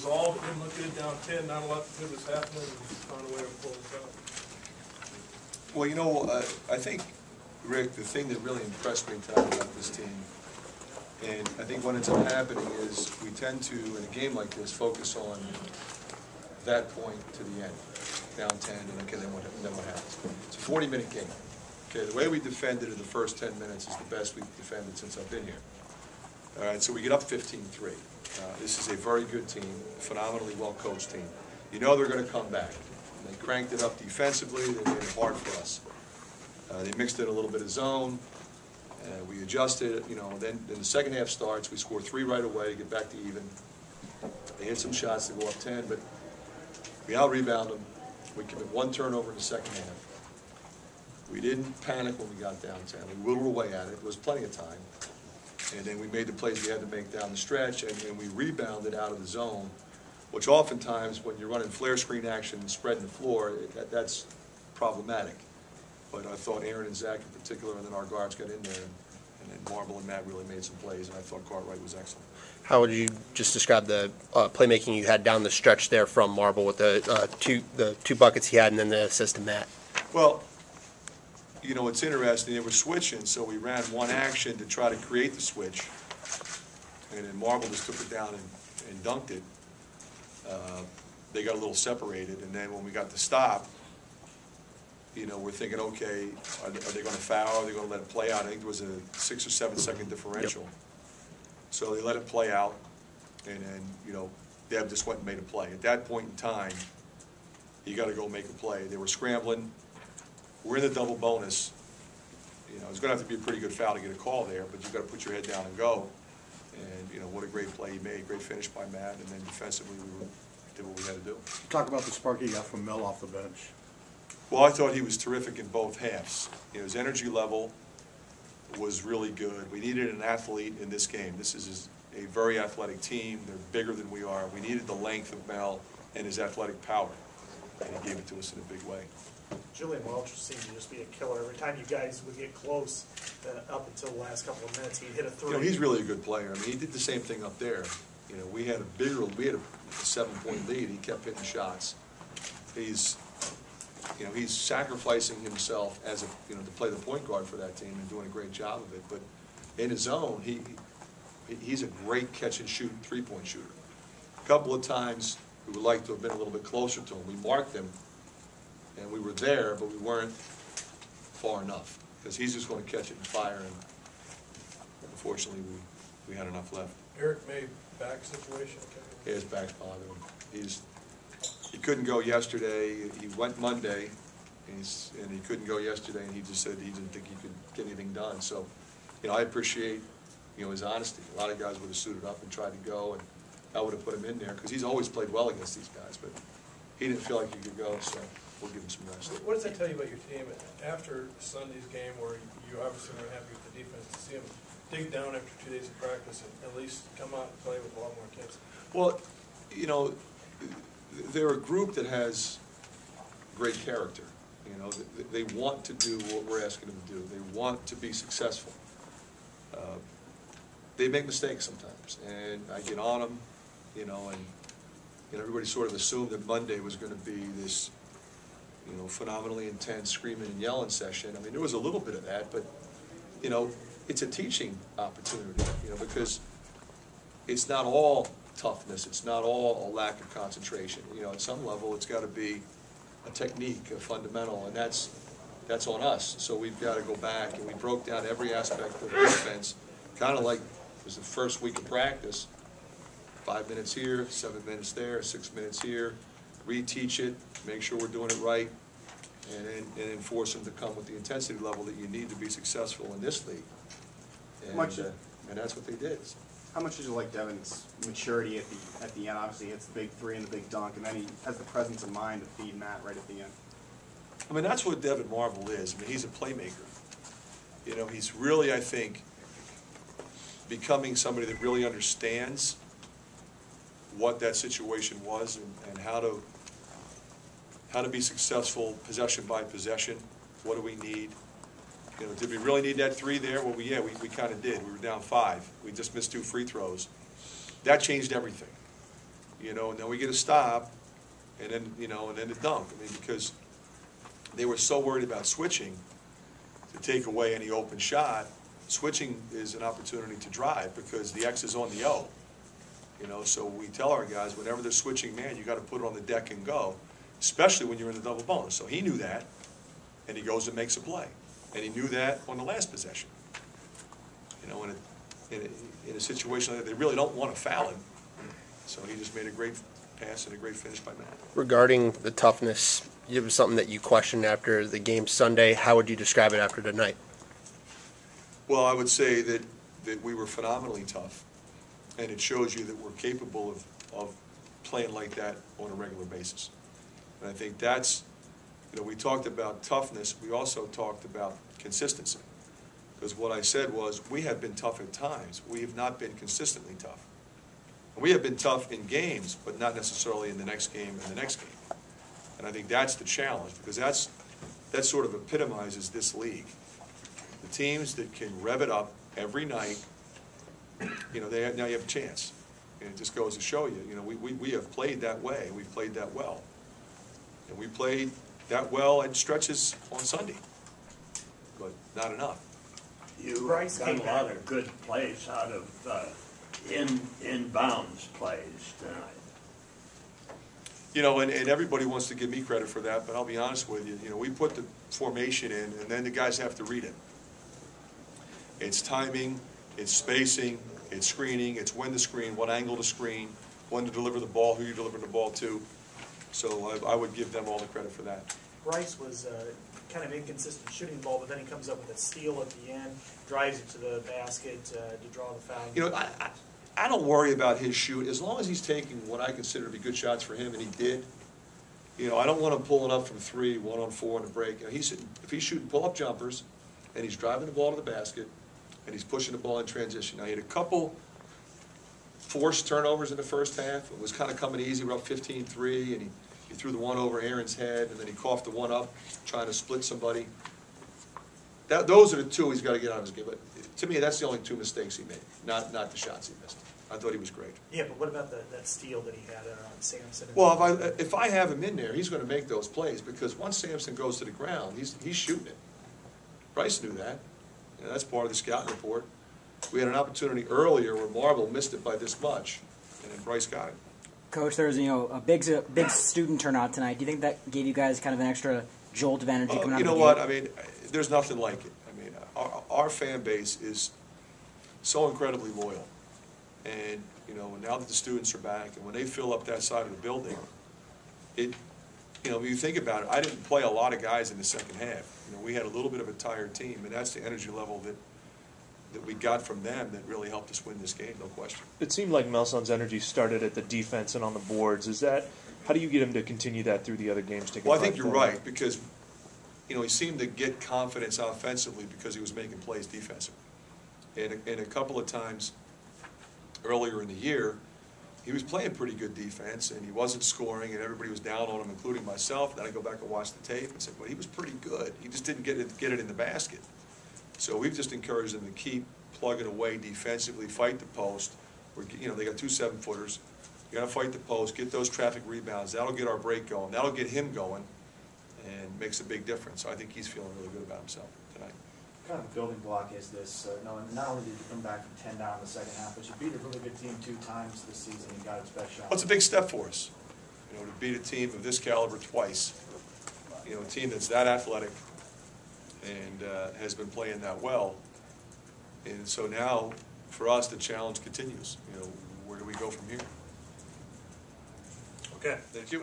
resolve it, didn't look good down 10, not a lot good was happening, and found a way to pull this out. Well, you know, I think, Rick, the thing that really impressed me tonight about this team, and I think what ends up happening is we tend to, in a game like this, focus on that point to the end, down 10, and okay, then what happens? It's a 40-minute game. Okay, the way we defended in the first 10 minutes is the best we've defended since I've been here. All right, so we get up 15-3. This is a very good team, a phenomenally well-coached team. You know they're going to come back. They cranked it up defensively. They made it hard for us. They mixed in a little bit of zone. We adjusted, you know, then the second half starts. We score 3 right away to get back to even. They hit some shots to go up 10, but we out-rebound them. We commit 1 turnover in the second half. We didn't panic when we got down 10. We whittled away at it. There was plenty of time. And then we made the plays we had to make down the stretch, and we rebounded out of the zone, which oftentimes when you're running flare screen action and spreading the floor, that's problematic. But I thought Aaron and Zach in particular, and then our guards got in there, and then Marble and Matt really made some plays, and I thought Cartwright was excellent. How would you just describe the playmaking you had down the stretch there from Marble with the two buckets he had and then the assist to Matt? Well, you know, it's interesting. They were switching, so we ran one action to try to create the switch, and then Marble just took it down and dunked it. They got a little separated, and then when we got to stop, you know, we're thinking, okay, are they going to foul? Are they going to let it play out? I think there was a 6 or 7 second differential. Yep. So they let it play out, and then, you know, Deb just went and made a play. At that point in time, you got to go make a play. They were scrambling. We're in the double bonus. You know, it's going to have to be a pretty good foul to get a call there, but you've got to put your head down and go. And, you know, what a great play he made. Great finish by Matt. And then defensively, we did what we had to do. Talk about the spark he got from Mel off the bench. Well, I thought he was terrific in both halves. You know, his energy level was really good. We needed an athlete in this game. This is a very athletic team. They're bigger than we are. We needed the length of Mel and his athletic power. And he gave it to us in a big way. Julian Welch seemed to just be a killer. Every time you guys would get close, up until the last couple of minutes, he'd hit a 3. You know, he's really a good player. I mean, he did the same thing up there. You know, we had a 7-point lead. He kept hitting shots. He's sacrificing himself as to play the point guard for that team and doing a great job of it. But in his zone, he's a great catch and shoot 3-point shooter. A couple of times we would like to have been a little bit closer to him. We marked him. And we were there, but we weren't far enough because he's just going to catch it and fire. And unfortunately, we had enough left. Eric May back situation. Yeah, his back's bothering him. He couldn't go yesterday. He went Monday, and he couldn't go yesterday. And he just said he didn't think he could get anything done. So, you know, I appreciate his honesty. A lot of guys would have suited up and tried to go, and I would have put him in there because he's always played well against these guys, but he didn't feel like he could go. So. We'll give him some rest. What does that tell you about your team after Sunday's game, where you obviously were happy with the defense, to see them dig down after 2 days of practice and at least come out and play with a lot more intensity? Well, you know, they're a group that has great character. You know, they want to do what we're asking them to do. They want to be successful. They make mistakes sometimes, and I get on them, and everybody sort of assumed that Monday was going to be this phenomenally intense screaming and yelling session. I mean, there was a little bit of that, but, it's a teaching opportunity, because it's not all toughness. It's not all a lack of concentration. At some level, it's got to be a technique, a fundamental, and that's on us. So we've got to go back, and we broke down every aspect of the defense, kind of like it was the first week of practice. 5 minutes here, 7 minutes there, 6 minutes here. Reteach it, make sure we're doing it right, and then force them to come with the intensity level that you need to be successful in this league. And, and that's what they did. How much did you like Devin's maturity at the end? Obviously, he hits the big 3 and the big dunk, and then he has the presence of mind to feed Matt right at the end. I mean, that's what Devin Marble is. I mean, he's a playmaker. He's really, I think, becoming somebody that really understands what that situation was and how to be successful possession by possession. What do we need? Did we really need that 3 there? Well, we kind of did. We were down 5. We just missed 2 free throws. That changed everything. you know, and then we get a stop, and then, you know, and then a dunk. I mean, because they were so worried about switching to take away any open shot. Switching is an opportunity to drive because the X is on the O. You know, so we tell our guys, whenever they're switching man, you got to put it on the deck and go, especially when you're in the double bonus. So he knew that, and he goes and makes a play. And he knew that on the last possession. You know, in a situation like that, they really don't want to foul him. So he just made a great pass and a great finish by Matt. Regarding the toughness, it was something that you questioned after the game Sunday. How would you describe it after tonight? Well, I would say that we were phenomenally tough, and it shows you that we're capable of playing like that on a regular basis. And I think that's, you know, we talked about toughness, we also talked about consistency. Because what I said was, we have been tough at times, we have not been consistently tough. And we have been tough in games, but not necessarily in the next game and the next game. And I think that's the challenge, because that sort of epitomizes this league. The teams that can rev it up every night, you know, now you have a chance. And it just goes to show you, you know, we have played that way, we've played that well. And we played that well at stretches on Sunday, but not enough. You Bryce got came a lot back. of good plays out of inbounds plays tonight. You know, and everybody wants to give me credit for that, but I'll be honest with you, you know, we put the formation in, and then the guys have to read it. It's timing, it's spacing, it's screening, it's when to screen, what angle to screen, when to deliver the ball, who you're delivering the ball to. So I would give them all the credit for that. Bryce was kind of inconsistent shooting the ball, but then he comes up with a steal at the end, drives it to the basket to draw the foul. You know, I don't worry about his shoot as long as he's taking what I consider to be good shots for him, and he did. You know, I don't want him pulling up from 3, 1-on-4 in a break. You know, if he's shooting pull-up jumpers and he's driving the ball to the basket and he's pushing the ball in transition. Now, he had a couple forced turnovers in the first half. It was kind of coming easy. We're up 15-3, and he threw the one over Aaron's head, and then he coughed the one up trying to split somebody. Those are the two he's got to get out of his game. But to me, that's the only 2 mistakes he made, not the shots he missed. I thought he was great. Yeah, but what about that steal that he had on Sampson? Well, if I have him in there, he's going to make those plays, because once Sampson goes to the ground, he's shooting it. Bryce knew that. You know, that's part of the scouting report. We had an opportunity earlier where Marble missed it by this much, and then Bryce got it. Coach, there was a big student turnout tonight. Do you think that gave you guys kind of an extra jolt of energy coming out of the game? You know what? I mean, there's nothing like it. I mean, our fan base is so incredibly loyal. And, you know, now that the students are back, and when they fill up that side of the building, you know, when you think about it, I didn't play a lot of guys in the second half. You know, we had a little bit of a tired team, and that's the energy level that we got from them that really helped us win this game, no question. It seemed like Melson's energy started at the defense and on the boards. How do you get him to continue that through the other games? Well, I think you're right, because, you know, he seemed to get confidence offensively because he was making plays defensively. And a couple of times earlier in the year, he was playing pretty good defense, and he wasn't scoring, and everybody was down on him, including myself. Then I go back and watch the tape and say, well, he was pretty good. He just didn't get it in the basket. So we've just encouraged them to keep plugging away defensively, fight the post. You know, they got 2 7-footers. You got to fight the post, get those traffic rebounds. That'll get our break going. That'll get him going, and makes a big difference. So I think he's feeling really good about himself tonight. What kind of building block is this? Not only did you come back from 10 down in the second half, but you beat a really good team 2 times this season and got its best shot. Well, it's a big step for us, you know, to beat a team of this caliber twice. You know, a team that's that athletic and has been playing that well. And so now, for us, the challenge continues. You know, where do we go from here? Okay. Thank you.